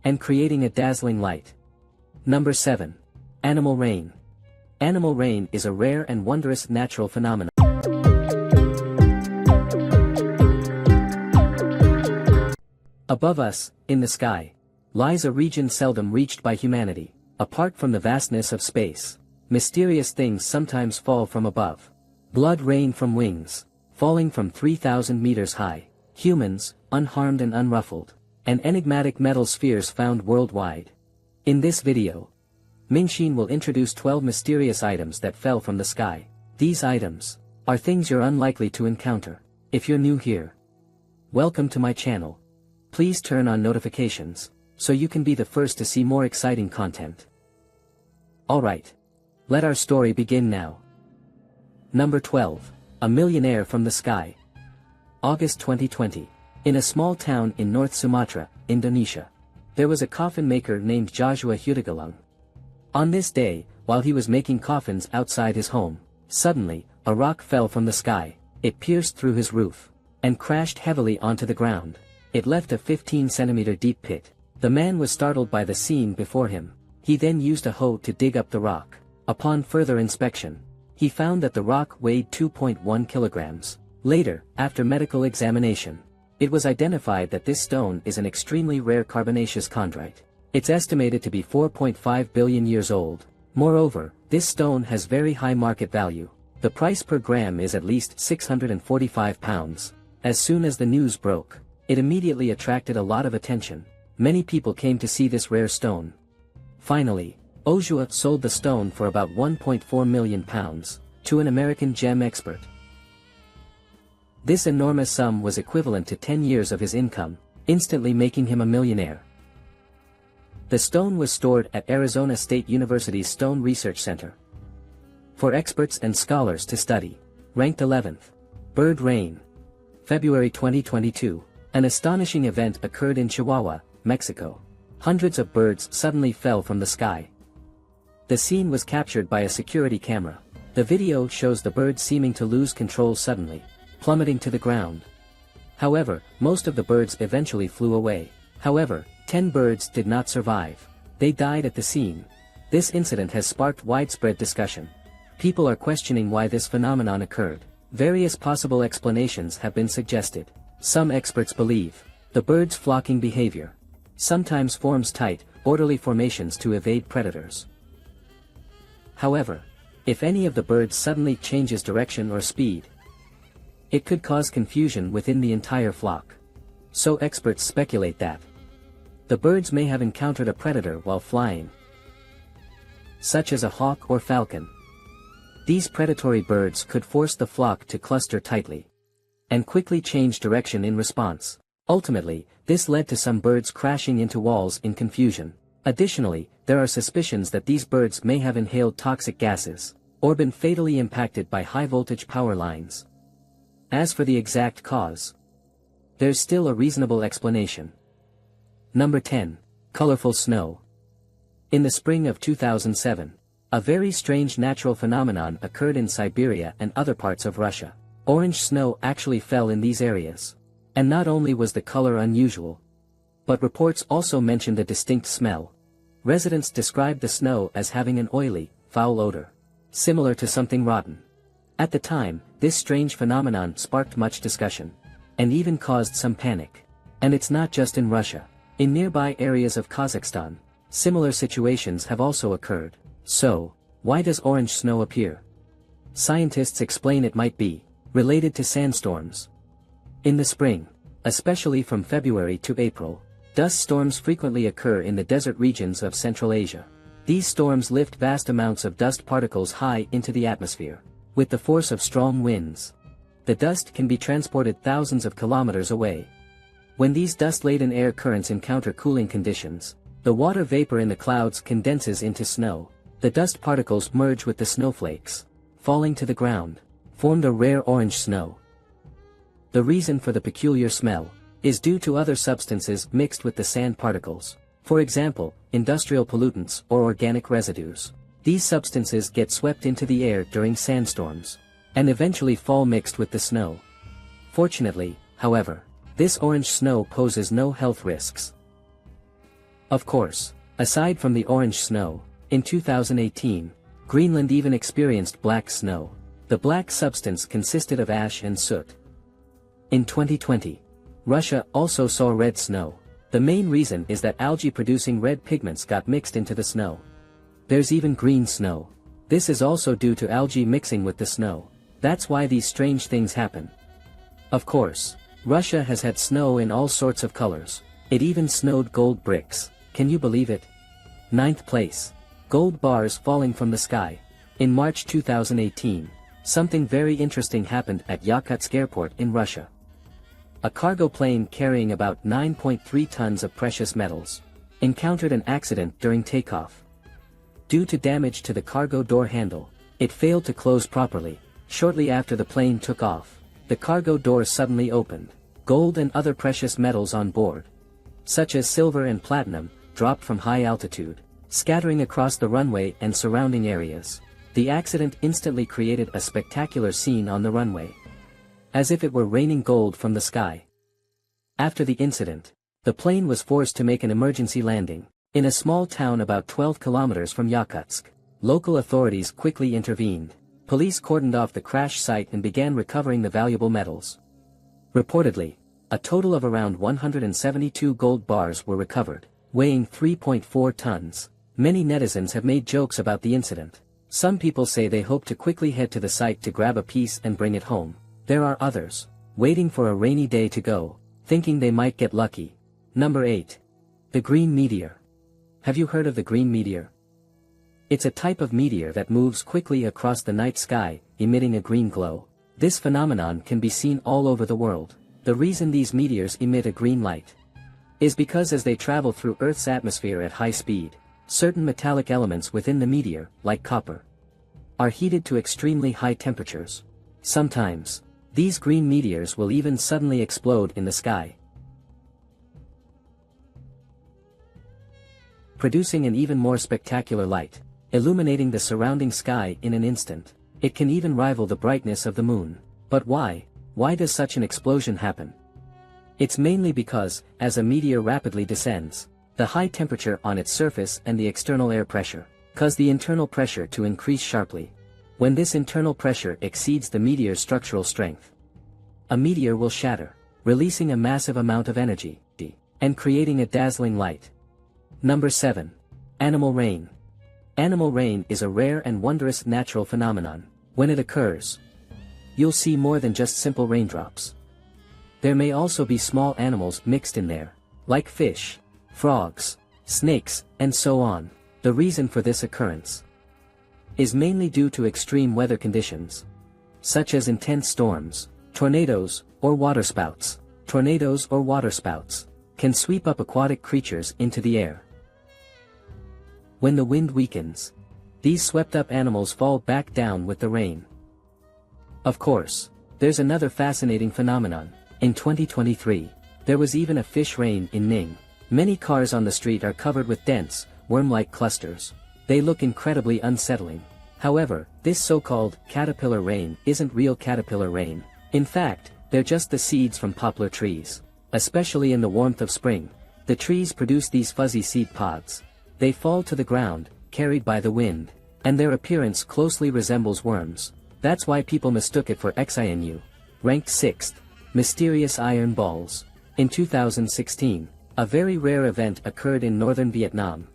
and creating a dazzling light. Number 7. Animal rain. Animal rain is a rare and wondrous natural phenomenon. Above us, in the sky, lies a region seldom reached by humanity. Apart from the vastness of space, mysterious things sometimes fall from above. Blood rain from wings, falling from 3,000 meters high. Humans, unharmed and unruffled. And enigmatic metal spheres found worldwide. In this video, Mingxin will introduce 12 mysterious items that fell from the sky. These items are things you're unlikely to encounter. If you're new here, welcome to my channel. Please turn on notifications, so you can be the first to see more exciting content. Alright. Let our story begin now. Number 12. A millionaire from the sky. August 2020. In a small town in North Sumatra, Indonesia, there was a coffin maker named Joshua Hutigalung. On this day, while he was making coffins outside his home, suddenly, a rock fell from the sky. It pierced through his roof and crashed heavily onto the ground. It left a 15-centimeter deep pit. The man was startled by the scene before him. He then used a hoe to dig up the rock. Upon further inspection, he found that the rock weighed 2.1 kilograms. Later, after medical examination, it was identified that this stone is an extremely rare carbonaceous chondrite. It's estimated to be 4.5 billion years old. Moreover, this stone has very high market value. The price per gram is at least 645 pounds. As soon as the news broke, it immediately attracted a lot of attention. Many people came to see this rare stone. Finally, Joshua sold the stone for about 1.4 million pounds to an American gem expert. This enormous sum was equivalent to 10 years of his income, instantly making him a millionaire. The stone was stored at Arizona State University's Stone Research Center for experts and scholars to study. Ranked 11th. Bird rain. February 2022. An astonishing event occurred in Chihuahua, Mexico. Hundreds of birds suddenly fell from the sky. The scene was captured by a security camera. The video shows the birds seeming to lose control suddenly, plummeting to the ground. However, most of the birds eventually flew away. However, 10 birds did not survive. They died at the scene. This incident has sparked widespread discussion. People are questioning why this phenomenon occurred. Various possible explanations have been suggested. Some experts believe the birds' flocking behavior sometimes forms tight, orderly formations to evade predators. However, if any of the birds suddenly changes direction or speed, it could cause confusion within the entire flock. So experts speculate that the birds may have encountered a predator while flying, such as a hawk or falcon. These predatory birds could force the flock to cluster tightly and quickly change direction in response. Ultimately, this led to some birds crashing into walls in confusion. Additionally, there are suspicions that these birds may have inhaled toxic gases or been fatally impacted by high-voltage power lines. As for the exact cause, there's still a reasonable explanation. Number 10. Colorful snow. In the spring of 2007, a very strange natural phenomenon occurred in Siberia and other parts of Russia. Orange snow actually fell in these areas. And not only was the color unusual, but reports also mentioned a distinct smell. Residents described the snow as having an oily, foul odor, similar to something rotten. At the time, this strange phenomenon sparked much discussion, and even caused some panic. And it's not just in Russia. In nearby areas of Kazakhstan, similar situations have also occurred. So, why does orange snow appear? Scientists explain it might be related to sandstorms. In the spring, especially from February to April, dust storms frequently occur in the desert regions of Central Asia. These storms lift vast amounts of dust particles high into the atmosphere. With the force of strong winds, the dust can be transported thousands of kilometers away. When these dust-laden air currents encounter cooling conditions, the water vapor in the clouds condenses into snow. The dust particles merge with the snowflakes, falling to the ground, formed a rare orange snow. The reason for the peculiar smell is due to other substances mixed with the sand particles. For example, industrial pollutants or organic residues. These substances get swept into the air during sandstorms, and eventually fall mixed with the snow. Fortunately, however, this orange snow poses no health risks. Of course, aside from the orange snow, in 2018, Greenland even experienced black snow. The black substance consisted of ash and soot. In 2020, Russia also saw red snow. The main reason is that algae producing red pigments got mixed into the snow. There's even green snow. This is also due to algae mixing with the snow. That's why these strange things happen. Of course, Russia has had snow in all sorts of colors. It even snowed gold bricks. Can you believe it? 9th place. Gold bars falling from the sky. In March 2018, something very interesting happened at Yakutsk Airport in Russia. A cargo plane carrying about 9.3 tons of precious metals encountered an accident during takeoff. Due to damage to the cargo door handle, it failed to close properly. Shortly after the plane took off, the cargo door suddenly opened. Gold and other precious metals on board, such as silver and platinum, dropped from high altitude, scattering across the runway and surrounding areas. The accident instantly created a spectacular scene on the runway, as if it were raining gold from the sky. After the incident, the plane was forced to make an emergency landing in a small town about 12 kilometers from Yakutsk. Local authorities quickly intervened. Police cordoned off the crash site and began recovering the valuable metals. Reportedly, a total of around 172 gold bars were recovered, weighing 3.4 tons. Many netizens have made jokes about the incident. Some people say they hope to quickly head to the site to grab a piece and bring it home. There are others, waiting for a rainy day to go, thinking they might get lucky. Number 8. The green meteor. Have you heard of the green meteor? It's a type of meteor that moves quickly across the night sky, emitting a green glow. This phenomenon can be seen all over the world. The reason these meteors emit a green light is because as they travel through Earth's atmosphere at high speed, certain metallic elements within the meteor, like copper, are heated to extremely high temperatures. Sometimes, these green meteors will even suddenly explode in the sky, producing an even more spectacular light, illuminating the surrounding sky in an instant. It can even rival the brightness of the moon. But why? Why does such an explosion happen? It's mainly because, as a meteor rapidly descends, the high temperature on its surface and the external air pressure cause the internal pressure to increase sharply. When this internal pressure exceeds the meteor's structural strength, a meteor will shatter, releasing a massive amount of energy, and creating a dazzling light. Number 7. Animal rain. Animal rain is a rare and wondrous natural phenomenon. When it occurs, you'll see more than just simple raindrops. There may also be small animals mixed in there, like fish, frogs, snakes, and so on. The reason for this occurrence is mainly due to extreme weather conditions, such as intense storms, tornadoes, or waterspouts. Tornadoes or waterspouts can sweep up aquatic creatures into the air. When the wind weakens, these swept-up animals fall back down with the rain. Of course, there's another fascinating phenomenon. In 2023, there was even a fish rain in Ning. Many cars on the street are covered with dense, worm-like clusters. They look incredibly unsettling. However, this so-called caterpillar rain isn't real caterpillar rain. In fact, they're just the seeds from poplar trees. Especially in the warmth of spring, the trees produce these fuzzy seed pods. They fall to the ground, carried by the wind, and their appearance closely resembles worms. That's why people mistook it for XINU. Ranked 6th, mysterious iron balls. In 2016, a very rare event occurred in northern Vietnam.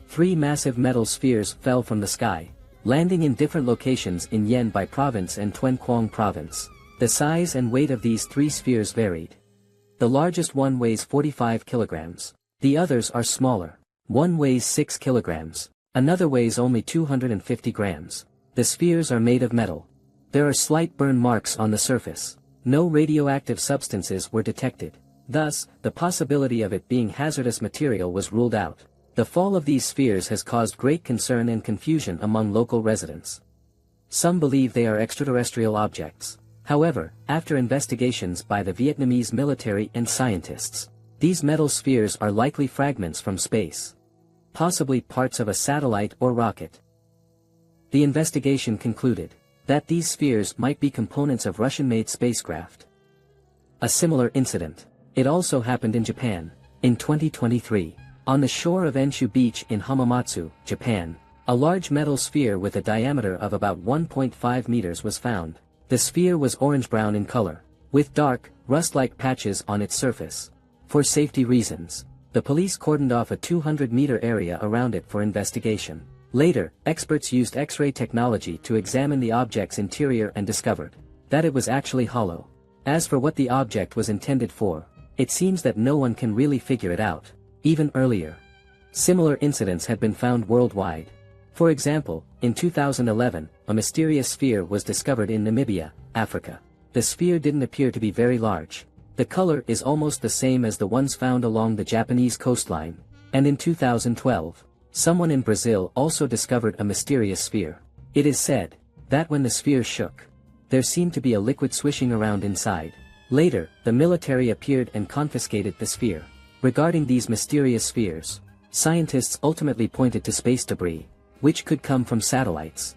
3 massive metal spheres fell from the sky, landing in different locations in Yen Bai province and Tuan Quang province. The size and weight of these 3 spheres varied. The largest one weighs 45 kilograms. The others are smaller. One weighs 6 kilograms. Another weighs only 250 grams. The spheres are made of metal. There are slight burn marks on the surface. No radioactive substances were detected. Thus, the possibility of it being hazardous material was ruled out. The fall of these spheres has caused great concern and confusion among local residents. Some believe they are extraterrestrial objects. However, after investigations by the Vietnamese military and scientists, these metal spheres are likely fragments from space, possibly parts of a satellite or rocket. The investigation concluded that these spheres might be components of Russian-made spacecraft. A similar incident. It also happened in Japan. In 2023, On the shore of Enshu Beach in Hamamatsu, Japan, a large metal sphere with a diameter of about 1.5 meters was found. The sphere was orange-brown in color, with dark, rust-like patches on its surface. For safety reasons, the police cordoned off a 200-meter area around it for investigation. Later, experts used X-ray technology to examine the object's interior and discovered that it was actually hollow. As for what the object was intended for, it seems that no one can really figure it out. Even earlier, similar incidents had been found worldwide. For example, in 2011, a mysterious sphere was discovered in Namibia, Africa. The sphere didn't appear to be very large. The color is almost the same as the ones found along the Japanese coastline. And in 2012, someone in Brazil also discovered a mysterious sphere. It is said that when the sphere shook, there seemed to be a liquid swishing around inside. Later, the military appeared and confiscated the sphere. Regarding these mysterious spheres, scientists ultimately pointed to space debris, which could come from satellites,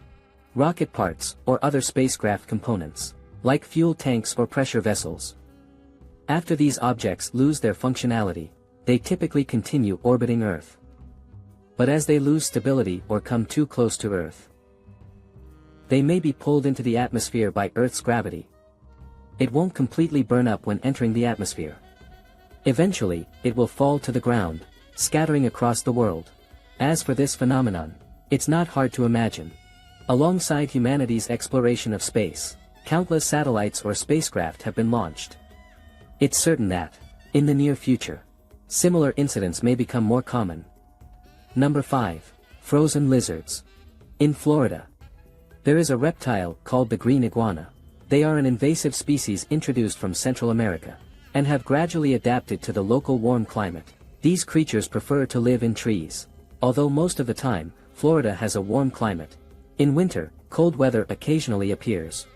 rocket parts, or other spacecraft components, like fuel tanks or pressure vessels. After these objects lose their functionality, they typically continue orbiting Earth. But as they lose stability or come too close to Earth, they may be pulled into the atmosphere by Earth's gravity. It won't completely burn up when entering the atmosphere. Eventually, it will fall to the ground, scattering across the world. As for this phenomenon, it's not hard to imagine. Alongside humanity's exploration of space, countless satellites or spacecraft have been launched. It's certain that, in the near future, similar incidents may become more common. Number 5. Frozen lizards. In Florida, there is a reptile called the green iguana. They are an invasive species introduced from Central America, and have gradually adapted to the local warm climate. These creatures prefer to live in trees. Although most of the time, Florida has a warm climate. In winter, cold weather occasionally appears.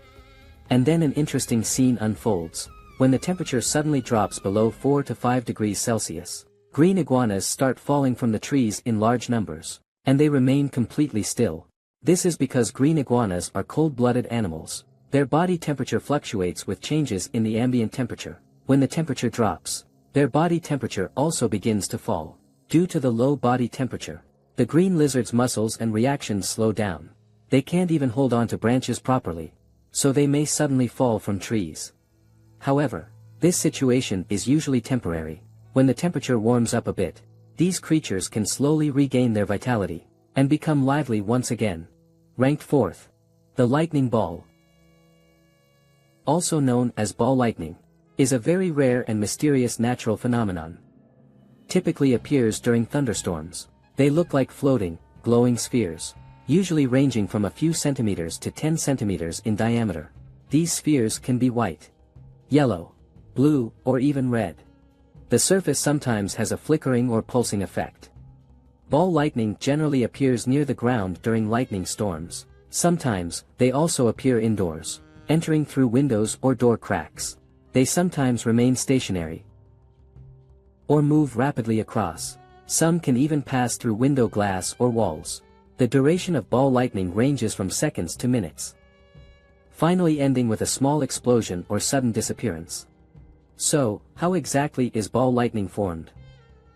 And then an interesting scene unfolds. When the temperature suddenly drops below 4 to 5 degrees Celsius, green iguanas start falling from the trees in large numbers, and they remain completely still. This is because green iguanas are cold-blooded animals. Their body temperature fluctuates with changes in the ambient temperature. When the temperature drops, their body temperature also begins to fall. Due to the low body temperature, the green lizard's muscles and reactions slow down. They can't even hold on to branches properly, so they may suddenly fall from trees. However, this situation is usually temporary. When the temperature warms up a bit, these creatures can slowly regain their vitality, and become lively once again. Ranked 4th. The lightning ball, also known as ball lightning, is a very rare and mysterious natural phenomenon. Typically appears during thunderstorms. They look like floating, glowing spheres, usually ranging from a few centimeters to 10 centimeters in diameter. These spheres can be white, yellow, blue, or even red. The surface sometimes has a flickering or pulsing effect. Ball lightning generally appears near the ground during lightning storms. Sometimes, they also appear indoors, entering through windows or door cracks. They sometimes remain stationary or move rapidly across. Some can even pass through window glass or walls. The duration of ball lightning ranges from seconds to minutes, finally ending with a small explosion or sudden disappearance. So, how exactly is ball lightning formed?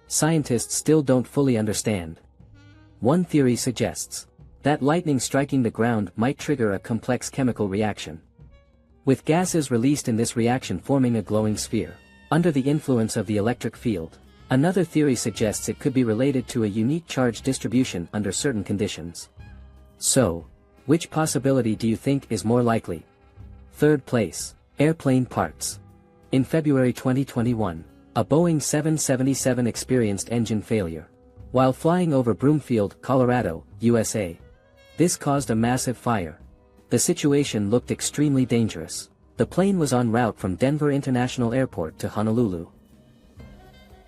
Scientists still don't fully understand. One theory suggests that lightning striking the ground might trigger a complex chemical reaction, with gases released in this reaction forming a glowing sphere, under the influence of the electric field. Another theory suggests it could be related to a unique charge distribution under certain conditions. So, which possibility do you think is more likely? 3rd place. Airplane parts. In February 2021, a Boeing 777 experienced engine failure while flying over Broomfield, Colorado, USA. This caused a massive fire. The situation looked extremely dangerous. The plane was en route from Denver International Airport to Honolulu.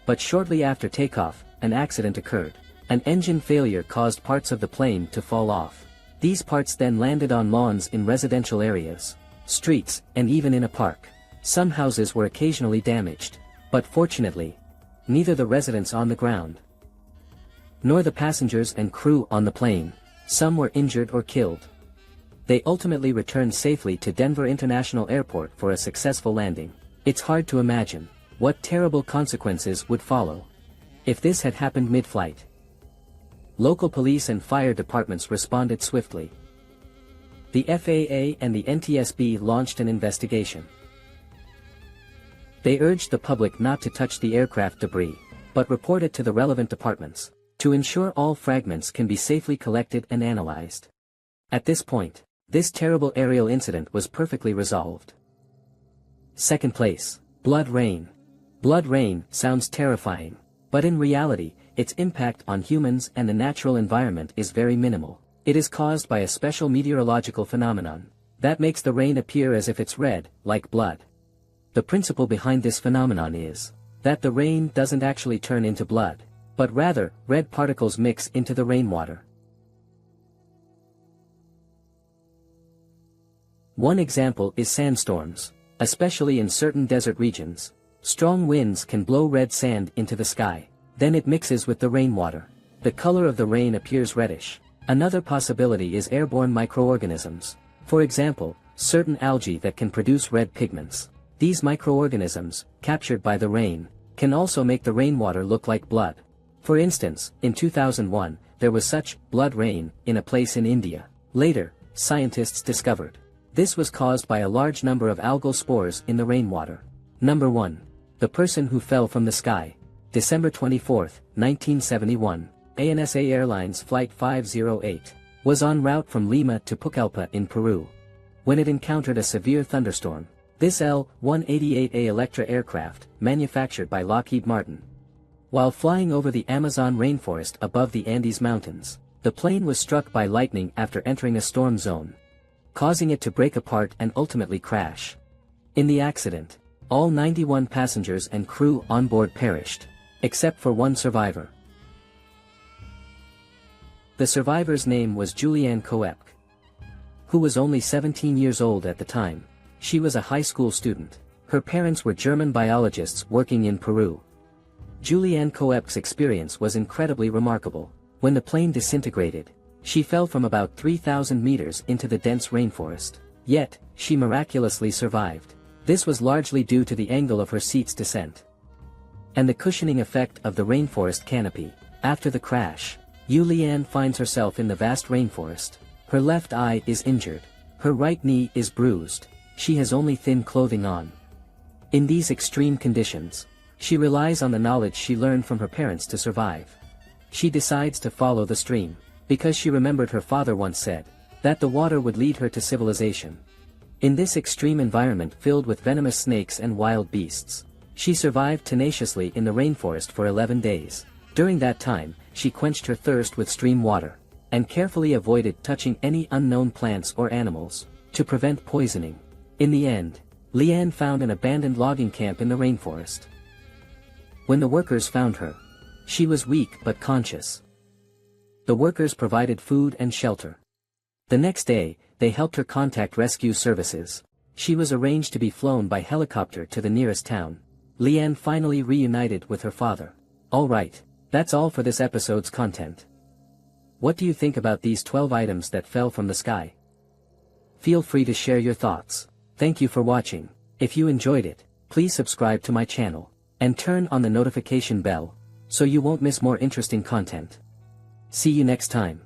But shortly after takeoff, an accident occurred. An engine failure caused parts of the plane to fall off. These parts then landed on lawns in residential areas, streets, and even in a park. Some houses were occasionally damaged, but fortunately, neither the residents on the ground nor the passengers and crew on the plane, some were injured or killed. They ultimately returned safely to Denver International Airport for a successful landing. It's hard to imagine what terrible consequences would follow. if this had happened mid-flight. Local police and fire departments responded swiftly. The FAA and the NTSB launched an investigation. They urged the public not to touch the aircraft debris, but report it to the relevant departments, to ensure all fragments can be safely collected and analyzed. At this point, this terrible aerial incident was perfectly resolved. Second place, blood rain. Blood rain sounds terrifying, but in reality, its impact on humans and the natural environment is very minimal. It is caused by a special meteorological phenomenon that makes the rain appear as if it's red, like blood. The principle behind this phenomenon is that the rain doesn't actually turn into blood, but rather, red particles mix into the rainwater. One example is sandstorms, especially in certain desert regions. Strong winds can blow red sand into the sky, then it mixes with the rainwater. The color of the rain appears reddish. Another possibility is airborne microorganisms. For example, certain algae that can produce red pigments. These microorganisms, captured by the rain, can also make the rainwater look like blood. For instance, in 2001, there was such blood rain in a place in India. Later, scientists discovered this was caused by a large number of algal spores in the rainwater. Number 1. The person who fell from the sky. December 24, 1971, ANSA Airlines Flight 508, was en route from Lima to Pucallpa in Peru, when it encountered a severe thunderstorm. This L-188A Electra aircraft, manufactured by Lockheed Martin. While flying over the Amazon rainforest above the Andes Mountains, the plane was struck by lightning after entering a storm zone, causing it to break apart and ultimately crash. In the accident, all 91 passengers and crew on board perished, except for one survivor. The survivor's name was Julianne Coepke, who was only 17 years old at the time. She was a high school student. Her parents were German biologists working in Peru. Julianne Coepke's experience was incredibly remarkable. When the plane disintegrated, she fell from about 3,000 meters into the dense rainforest. Yet, she miraculously survived. This was largely due to the angle of her seat's descent and the cushioning effect of the rainforest canopy. After the crash, Julianne finds herself in the vast rainforest. Her left eye is injured. Her right knee is bruised. She has only thin clothing on. In these extreme conditions, she relies on the knowledge she learned from her parents to survive. She decides to follow the stream, because she remembered her father once said that the water would lead her to civilization. In this extreme environment filled with venomous snakes and wild beasts, she survived tenaciously in the rainforest for 11 days. During that time, she quenched her thirst with stream water, and carefully avoided touching any unknown plants or animals, to prevent poisoning. In the end, Leanne found an abandoned logging camp in the rainforest. When the workers found her, she was weak but conscious. The workers provided food and shelter. The next day, they helped her contact rescue services. She was arranged to be flown by helicopter to the nearest town. Leanne finally reunited with her father. Alright, that's all for this episode's content. What do you think about these 12 items that fell from the sky? Feel free to share your thoughts. Thank you for watching. If you enjoyed it, please subscribe to my channel, and turn on the notification bell, so you won't miss more interesting content. See you next time.